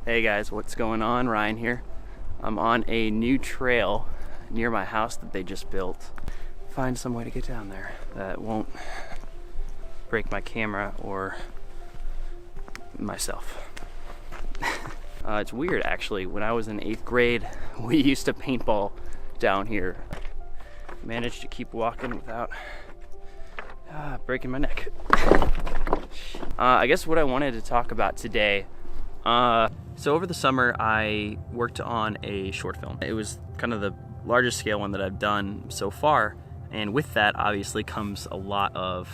Hey guys, what's going on? Ryan here. I'm on a new trail near my house that they just built. Find some way to get down there that won't break my camera or myself. It's weird actually. When I was in 8th grade, we used to paintball down here. Managed to keep walking without breaking my neck. I guess what I wanted to talk about today, so over the summer I worked on a short film. It was kind of the largest scale one that I've done so far, and with that obviously comes a lot of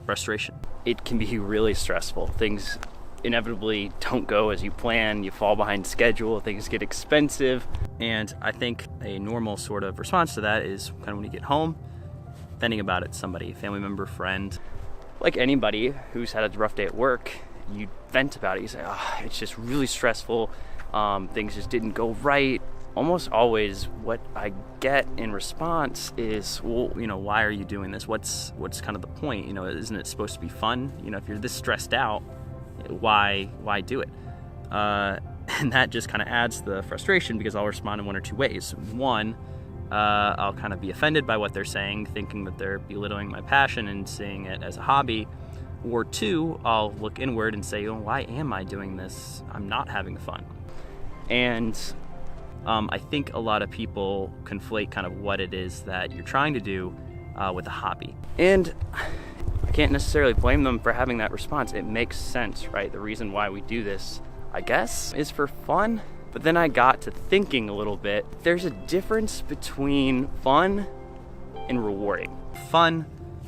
frustration. It can be really stressful. Things inevitably don't go as you plan, you fall behind schedule, things get expensive, and I think a normal sort of response to that is kind of when you get home, venting about it to somebody, family member, friend. Like anybody who's had a rough day at work, you vent about it. You say, oh, it's just really stressful, things just didn't go right. Almost always what I get in response is, well, why are you doing this? What's kind of the point? Isn't it supposed to be fun? If you're this stressed out, why do it? And that just kind of adds the frustration, because I'll respond in one or two ways. One, I'll kind of be offended by what they're saying, thinking that they're belittling my passion and seeing it as a hobby. Or two, I'll look inward and say, why am I doing this? I'm not having fun. And I think a lot of people conflate kind of what it is that you're trying to do with a hobby. And I can't necessarily blame them for having that response. It makes sense, right? The reason why we do this, I guess, is for fun. But then I got to thinking a little bit. There's a difference between fun and rewarding. Fun,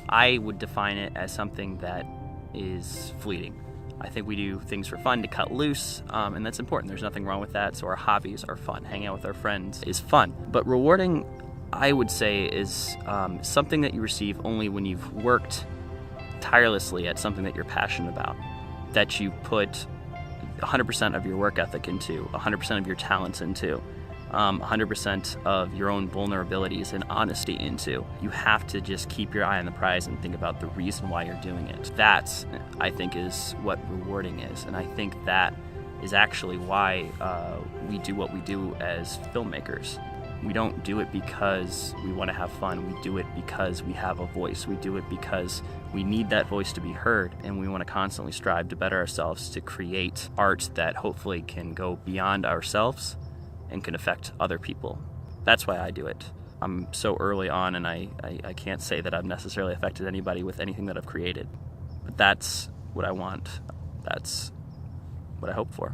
I would define it as something that is fleeting. I think we do things for fun, to cut loose, and that's important. There's nothing wrong with that. So our hobbies are fun. Hanging out with our friends is fun. But rewarding, I would say, is something that you receive only when you've worked tirelessly at something that you're passionate about, that you put 100% of your work ethic into, 100% of your talents into, 100% of your own vulnerabilities and honesty into. You have to just keep your eye on the prize and think about the reason why you're doing it. That, I think, is what rewarding is, and I think that is actually why we do what we do as filmmakers. We don't do it because we want to have fun. We do it because we have a voice. We do it because we need that voice to be heard, and we want to constantly strive to better ourselves, to create art that hopefully can go beyond ourselves and can affect other people. That's why I do it. I'm so early on, and I can't say that I've necessarily affected anybody with anything that I've created. But that's what I want. That's what I hope for.